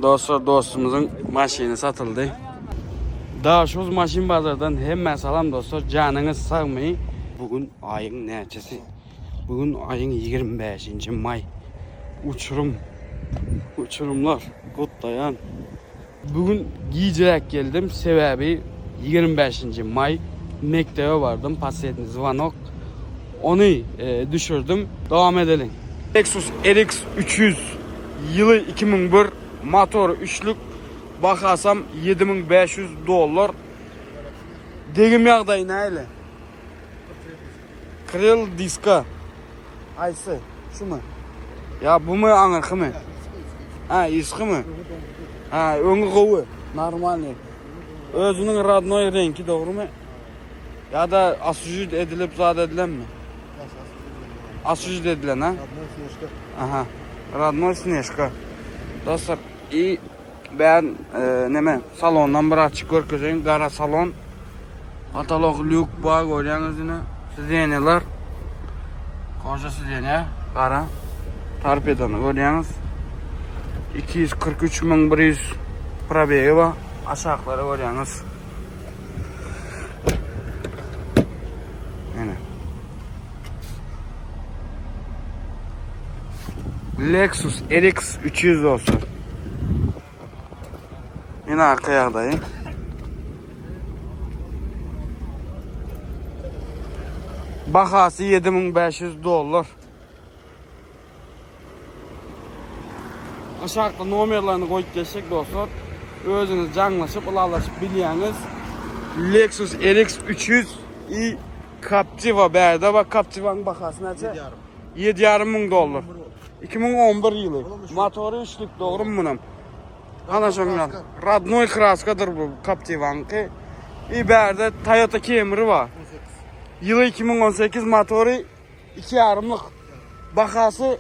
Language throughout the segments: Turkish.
Dostumuzun maşini satıldı. Daha şu maşin bazardan hemen salam dostlar. Canınız sağmayın. Bugün ayın neçesi? Bugün ayın 25. May. Uçurumlar kutlayan. Bugün giyicilerek geldim. Sebebi 25. May. Mektebe vardım. Pasiyetin zvanok. Onu düşürdüm. Devam edelim. Lexus RX 300 yılı 2001 motor üçlük. Bakasam $7500. Degim yağdayı neyle? Kırıl diska. Aysı. Şu mu? Ya bu mu anırkı mı? Ha iskı mı? Ha öngü kovu. Normal. Özünün radnoy rengi doğru mu? Ya da asücüd edilip zat edilen mi? Asücüd edilen ha? Aha. Radnoy Sneşka. Dostlar iyi. Ben salondan bir açık görkezeyim. Kara salon. Katalog lük bağ görüyorsunuz yine. Sizeneler. Koca sizene. Kara. Torpedonu görüyorsunuz. 243.100 probegi var. Aşağıları görüyorsunuz. Yine. Lexus RX 300 olsun. Yine arka yağdayım. Bakası $7500. Aşağıda numarlarını koyup geçecek dostlar. Özünüz canlaşıp, ılalaşıp biliyorsunuz. Lexus RX 300 i Captiva berde bak Captiva'nın bakası neçe? $7.500. 2011 yılı. Motoru üçlük doğru mu bunun? Anlaşılan. Radnoy kraskadır bu Captiva'nın ki. İberde Toyota Camry var. Yılı 2018 motoru 2.5'lık. Bakası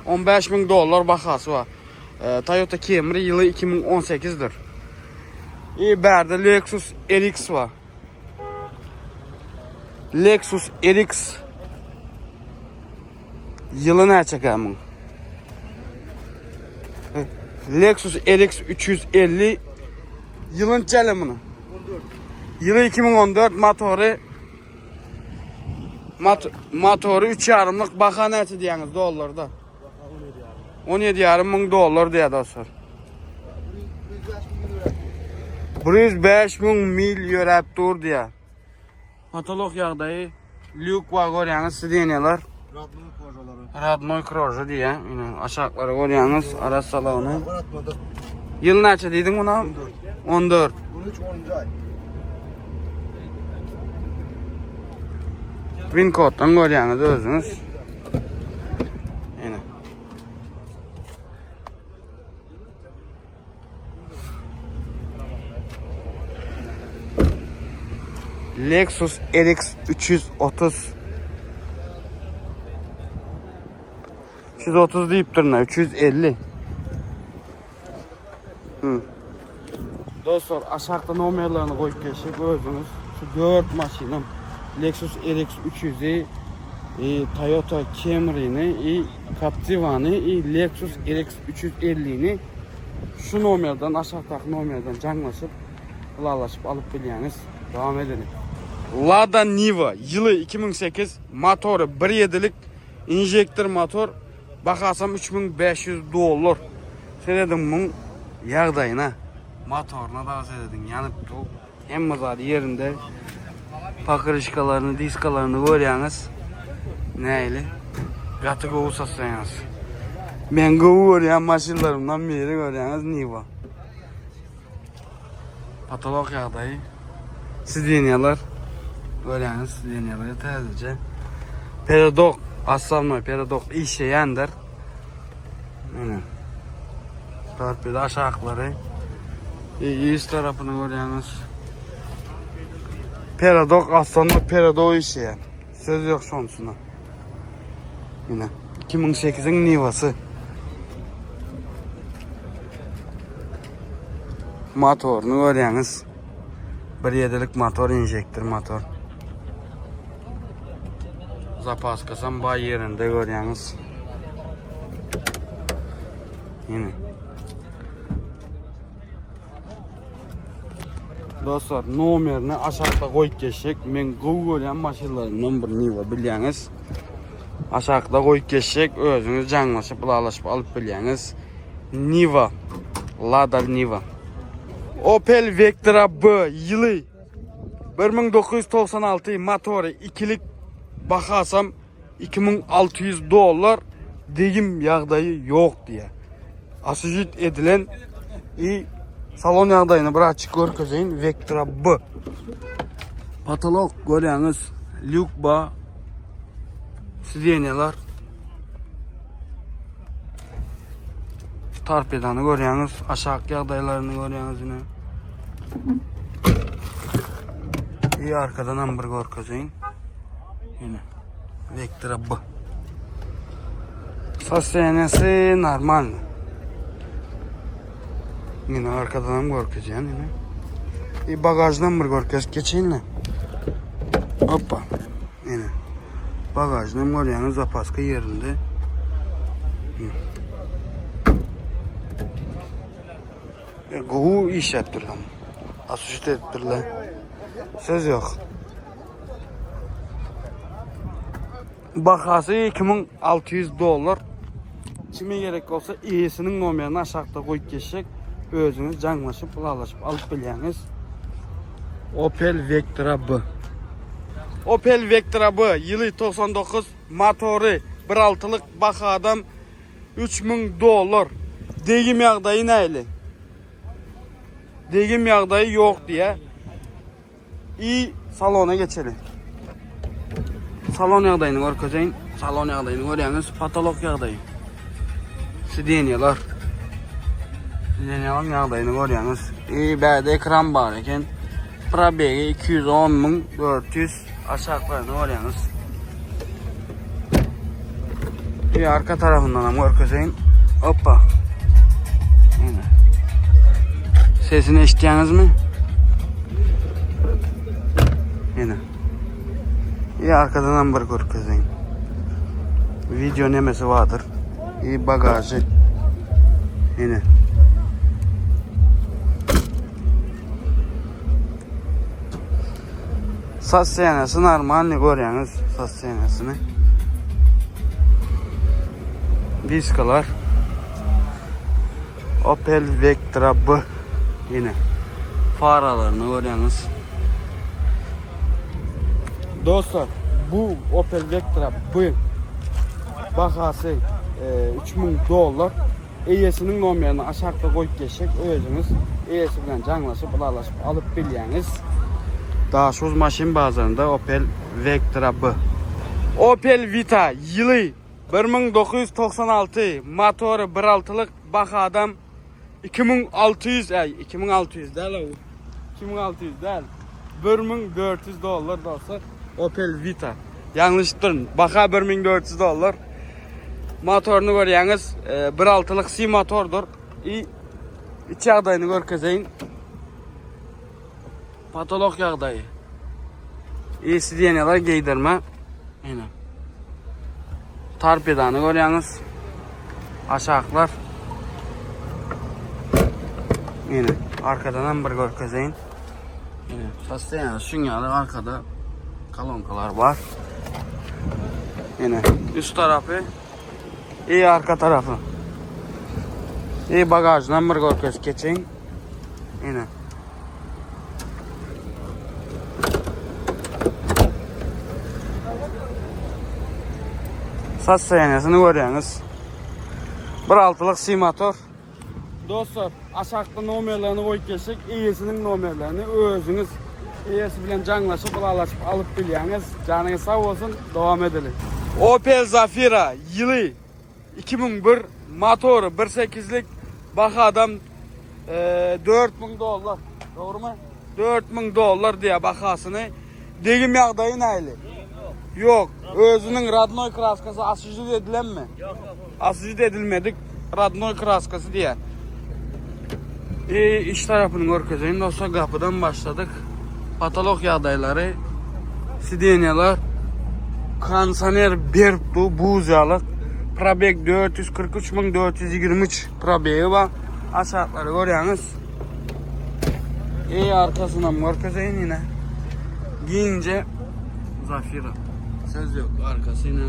$15.000 bakası var. Toyota Camry yılı 2018'dir. İberde Lexus RX var. Lexus RX yılı ne çekemin? Lexus RX 350 yılın çelemini. Yılı 2014 motoru 3.5'lık baka neçe diyeniz dolarda? $17.500 diye dostlar. 105.000 mil yürüp dur diye. Katalog yağdayı lük var görüyorsunuz sideneler. Radnoy kroja diye. Yine aşağıları görüyorsunuz. Araç salonu. Yıl neçe deydin buna? 14. 13-10. ay. Win koddan görüyorsunuz özünüz. Yine. Lexus RX 330 330 deyip durma 350. Dostlar aşağıda numarlarını koyup geçip özünüz. Şu 4 maşinam Lexus RX 300'i Toyota Camry'ni Captiva'nı Lexus RX 350'ni şu numardan aşağıdaki numardan canlaşıp ılalaşıp alıp biliyorsunuz. Devam edelim. Lada Niva yılı 2008 motoru 1.7'lik injektör motor. Bakasam $3.500. Söyledim bunun yağdayına. Motoruna da söyledim. Yanıp en mazarı yerinde. Pakırışkalarını, diskalarını görüyorsunuz. Neyle? Katı kovu satıyorsunuz. Ben kovu görüyorum maşinlerimden biri görüyorsunuz Niva. Patolog yağdayı. Sidenyalar. Görüyorsunuz sidenyaları tezlice. Perodok. Aslanmay perodok işe yandır. Aynen. Torpil aşağıları. Üst tarafını görüyorsunuz. Perodok aslanmay perodok işe yan. Söz yok sonrasına. Yine 2008'in Niva'sı. Motorunu görüyorsunuz. 1.7'lik motor, injektör motor. Zapas kasam bay yerinde görüyorsunuz. Yine. Dostlar, nomerini aşağıda koyup geçecek. Men Google maşinlarından bir Niva bilýäňiz. Aşağıda koyup geçecek. Özünüz jaňlaşyp, bulaşıp alıp bilýäňiz. Niva. Lada Niva. Opel Vectra B yılı 1996 motoru ikilik bakasam $2600 degim ýagdaýy yok diye. Asujit edilen salon ýagdaýyny bir açyk görkezeýin. Vectra B. Patolog görýäňiz, lukba, sideniyalar. Torpedany görýäňiz, aşağı ýagdaýlaryny görýäňiz ine. Arkadan bir görkezeýin. Ine. Vectra B. Sostenesi normal. Yine arkadan görkezeýin ine. Bagajdan bir görkez geçeýin. Hoppa. Ine. Bagajdan görýäňiz zapaska ýerinde. Goğu iş ettirdim. Asuşit ettirler. Söz yok. Bakası $2600. Kime gerek olsa iyisinin nomerini aşağıda koyup geçecek. Özünüz jaňlaşyp, bulaşyp alıp bilýäňiz. Opel Vectra B. Opel Vectra B yılı 99 motoru 1.6'lık bakadam $3000. Degim ýagdaýy näli? Degim ýagdaýy yok diye. Salona geçelim. Salon ýagdaýyny görkezeýin. Salon ýagdaýyny görýäňiz, patolog ýagdaýy. Sideniyalar. Sideniyalar ýagdaýyny görýäňiz. Bäde ekran bar eken. Probegi 210.400 aşağılaryny görýäňiz. Arka tarafından ham görkezeýin. Hoppa. Sesini eşitýäňizmi? Arkadan bir görkezeýin. Video nemesi vardır. Bagajı. Yine. Saz senesi normal görýäňiz, saz senesini. Diskalar. Opel Vectra B. Yine. Faralarını görýäňiz. Dostlar, bu Opel Vectra B bakası $3000. Eýesiniň nomerini aşağıda koyup geçecek. Özünüz eýesi bilen jaňlaşyp, bulaşyp alıp bilýäňiz. Daha şoz maşin bazarında Opel Vectra B. Opel Vita yılı 1996 motoru 1.6'lık bakadam $2600 değil. $1400 dostlar. Opel Vita. Yanlıştır. Baka $1400. Motorunu görýäňiz, 1.6'lık C motordur. İç ýagdaýyny görkezeýin. Patolog ýagdaýy. Sideniyalar geydirme. Aynen. Torpedany görýäňiz. Aşağılar. Yine arkadan bir görkezeýin. Yine sastayana şunyalar arkada kolonkalar var. Yine üst tarafı arka tarafı. Bagajdan bir görkez geçeýin. Yine saz seýanysyny görýäňiz. 1.6'lık C motor. Dostlar, aşağıda nomerlerini koyup geçecek. Eýesiniň nomerlerini özüňiz eýesi bilen jaňlaşyp, bulaşyp alıp bilýäňiz. Janyňyz sag bolsun, dowam edelim. Opel Zafira yılı 2001 motoru 1.8'lik bakadam $4000. Doğrumu? $4000 diye bakasını. Degim ýagdaýy näli? Yok. Özünün radnoy kraskası asujit edilen mi? Yok. Asujit edilmedik. Radnoy kraskası diye. İç tarafını görkezeýin. Dostlar, kapıdan başladık. Patolog ýagdaýlary, sideniyalar, kansaner berptu, buzalyk, probeg 443.423 probegi var. Aşağıları görýäňiz. İyi arkasından markazayın yine. Giyince Zafira. Söz yok arkasıyla.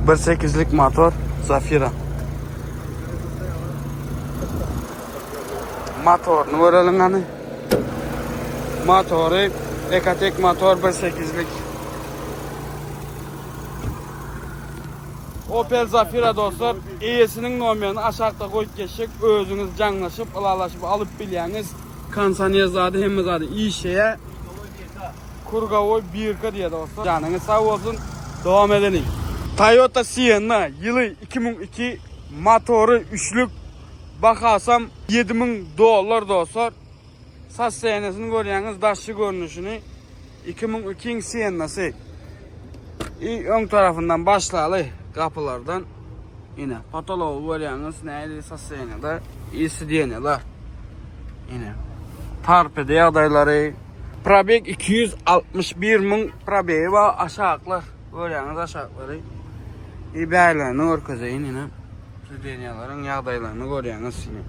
Bir 8'lik motor Zafira. Motorunu görelim hani. Motoru Ekatek motor 1.8'lik. Opel Zafira dostlar, iyisinin nomerini aşağıda koyup geçecek, özünüz canlaşıp, ılalaşıp alıp biliyeniz, kansaniye zadı, hem zadı iyi şeye, Kurgavoy 1K diye dostlar. Canınız sağ olsun, devam edelim. Toyota Sienna, yılı 2002, motoru üçlük, bakarsam $7.000 dostlar. Saz senesini görüyorsunuz, daşçı görünüşünü, 2002 Sienna'sı. Ön tarafından başlayalım. Kapılardan yine patoloğu görüyorsunuz. Neydi sasıyla da iyisi diyene de yine tarpede adayları probek 261.000 probeği var aşağılar görüyorsunuz aşağıları İberlerini orkazayın yine südeniyaların yağdaylarını görüyorsunuz yine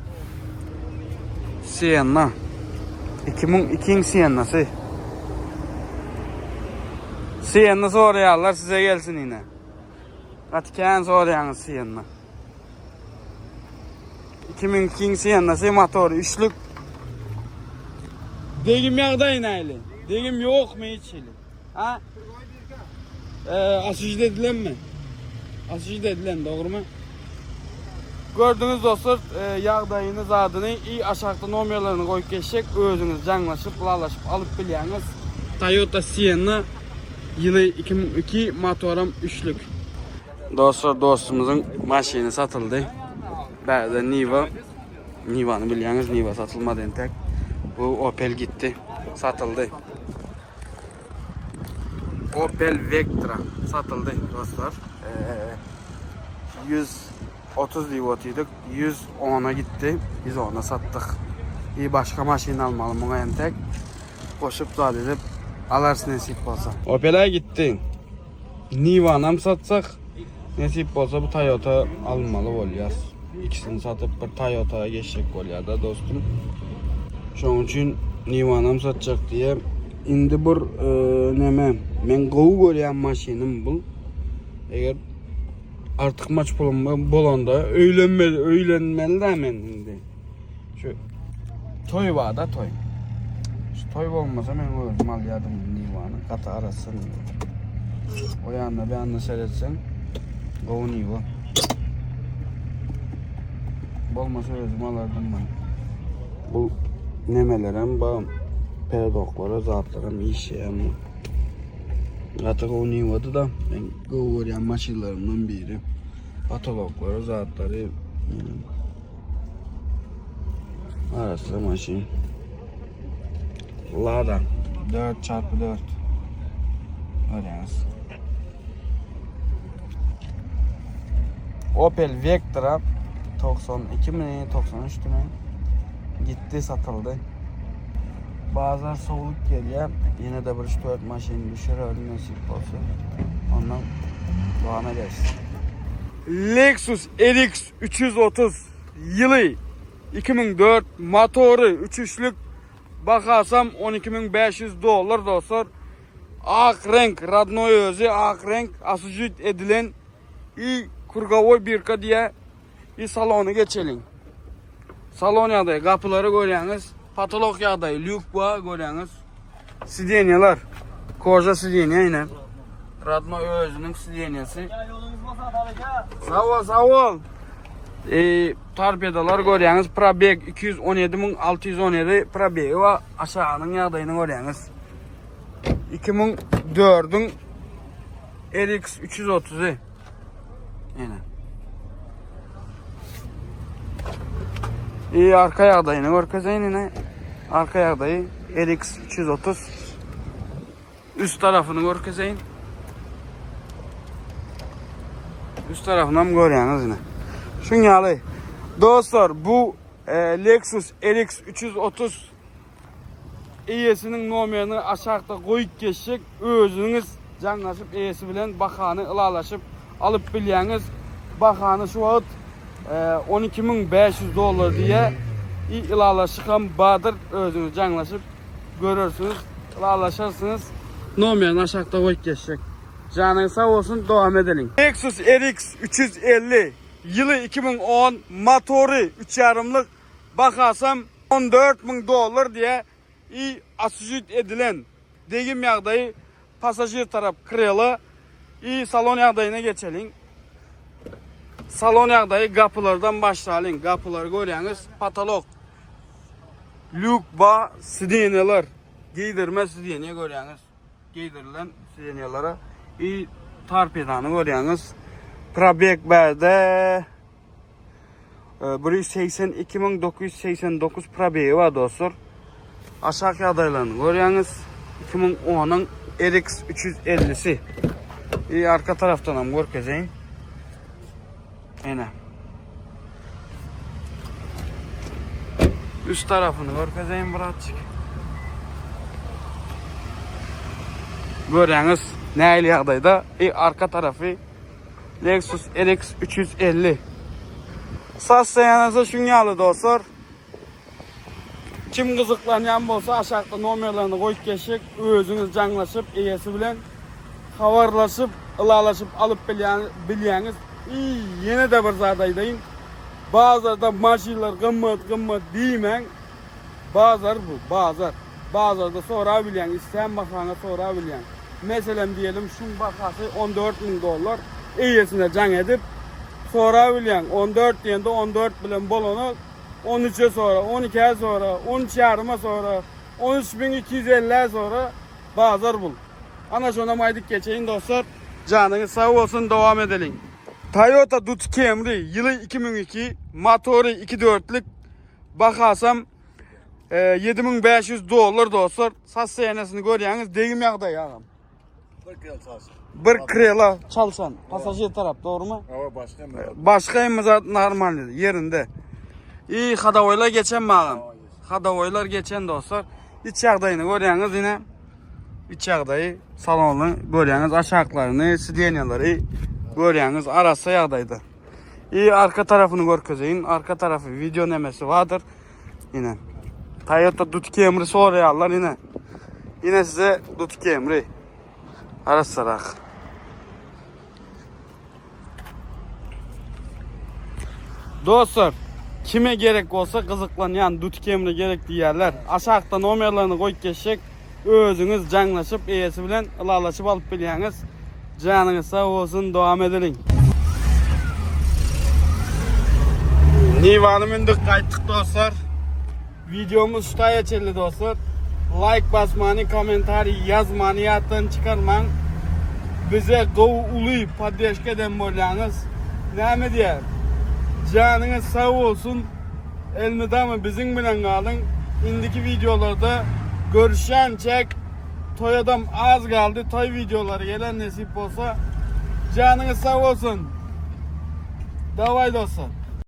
Sienna 2002 Sienna'sı Sienna soruyorlar size gelsin yine. Katken soruyorsunuz Sienna. 2002 Sienna'sı motoru üçlük. Degim yağdayın aile. Degim yok mu hiç öyle? Ha? Asıcı dedilen mi? Asıcı dedilen doğru mu? Gördüğünüz dostlar yağdayını zadını iyi aşağıda numaralarını koyup geçecek. Özünüz canlaşıp, lalaşıp alıp biliyeniz. Toyota Sienna. Yılı 2002 motorum üçlük. Dostlar dostumuzun maşini satıldı. Berde Niva. Niva'nı biliyorsunuz Niva satılmadı tek. Bu Opel gitti. Satıldı. Opel Vectra satıldı dostlar. 130 livotiydik. 110'a gitti. Biz ona sattık. İyi başka maşin almalı buna tek. Koşup zat edip alarsın nasip olsa. Opel'e gittin. Niva'na mı satsak? Nasip olsa bu Toyota almalı oluyor. İkisini satıp bir Toyota'ya geçecek oluyor da dostum. Şunun için Niva'na mı satacak diye. Indi bir neme. Ben govu görüyen maşinim bu. Eğer artık maç bolanda öğlenmeli de hemen indi. Şu toy var da toy. Toy olmasa ben öyle mal yardım Niva'nı katı arasın. O yanına bir anda seyretsen o Niva. Olmasa özüm alardım ben. Bu nemelerem bağım. Peradoklara zatlarım iyi şey ama. Artık o Niva'dı da ben görüyen maçlarımdan biri. Patologları zatları arası maşin. Lada 4x4 öğreniz. Opel Vectra 92 mi 93 mi gitti satıldı. Bazen soğuk geliyor. Yine de bir 4 maşin düşür öyle nasip olsun. Ondan devam ederiz. Lexus RX 330 yılı 2004 motoru 3'lük bakarsam $12.500 dostlar. Ak renk radnoy özü ak renk asıcı edilen iyi Kurgavoy 1K diye bir salonu geçelim. Salon yağdayı kapıları görüyorsunuz. Patolog yağdayı lük var görüyorsunuz. Sidyenyalar. Koja sidyenya yine. Radnoy özünün sidyenyası. Sağ ol sağ ol. Torpedolar görüyorsunuz. Probek 217.617 probek var. Aşağının yağdayını görüyorsunuz. 2004'ün RX 330'u. Yine. İyi arka yağdayını görkezeyim yine. Arka yağdayı RX 330. Üst tarafını görkezeyim. Üst tarafından görüyorsunuz yine. Şunyalı. Dostlar bu Lexus RX 330 iyisinin numaranı aşağıda koyup geçecek. Özünüz canlaşıp iyisi bilen bakanı ılalaşıp alıp bilýäňiz. Bahany şu wagt $12.500 diye ilalaşykam badyr özüňiz jaňlaşyp görürsüňiz, ilalaşarsınız. Nomerini aşağıda koyup geçecek. Canın sağ olsun, devam edelim. Lexus RX 350 yılı 2010 motoru 3.5'lık bakasam $14.000 diye asücüt edilen degim yağdayı pasajir taraf kreli salon yağdayına geçelim. Salon yağdayı kapılardan başlayalım. Kapıları görüyorsunuz, patalok, lükba, sidyeneler, giydirme sidyene görüyorsunuz. Giydirilen sidyenelere tarpedanı görüyorsunuz. Probek berde 182.989 probeyi var dostlar. Aşağı adaylarını görüyorsunuz. 2010'un RX 350'si. Arka taraftan hem görkezeyim. Yine. Üst tarafını görkezeyim birazcık. Görüyorsunuz neyli yağdayda. Arka tarafı Lexus RX 350. Saz sayanızı şunyalı dostlar. Kim kızıklanan bolsa aşağıda nomerlerini koyup geçecek. Özünüz canlaşıp, iyisi bilen havarlaşıp, ılalaşıp alıp bilýäňiz. Yine de bir zadaydayım. Bazıda maşinler gımmat diýmen. Bazar bu, bazar. Bazarda sonra bilýän, isteyen bakana sonra bilýän. Mesela diyelim şun bakası $14.000. İyisine can edip sonra bilýän 14 diýende 14 bilen bolany 13'e sonra, 12'ye sonra, 13.5'a sonra, 13.250'ye sonra bazar bul. Ana şuna maydık geçeyin dostlar. Canınız sağ olsun, devam edelim. Toyota Dodge Camry yılı 2002 motoru 2.4'lük bakasam $7.500 dostlar. Saz seyanesini görüyorsunuz. Degim yağda yağım. Bir krela çalışan pasajir taraf, doğru mu? Başkayım zaten normal yerinde. İyi hadavoylar geçen bağım. Hadavoylar geçen dostlar. İç yağdayını görüyorsunuz yine. İç yağdayı salonunu görüyorsunuz. Aşağılarını, sidyenyaları görüyorsunuz. Arası yağdaydı. İyi arka tarafını görkezeyin. Arka tarafı video nemesi vardır. Yine. Toyota Dodge Camry soruyorlar yine. Yine size Dodge Camry. Arasarak. Dostlar, kime gerek olsa kızıklanan Dodge Camry gerekli yerler. Aşağıda nomerlerini koyup geçecek. Özünüz canlaşıp, iyisi bilen ılalaşıp alıp bilýäňiz. Canınız sağ olsun, devam edelim. Nivanı mündük kayttık dostlar. Videomuz şutaya geçerli dostlar. Like basmanı, komentari yazmanı, yattan çıkarman. Bize uluy paddeşkeden bolýaňyz. Näme diýär? Canınız sağ olsun. Elmidamı bizim bilen kalın. İndiki videolarda görüşençek. Toyadam az kaldı. Toy videoları gelen nasip olsa. Canınız sağ olsun. Davay dostlar.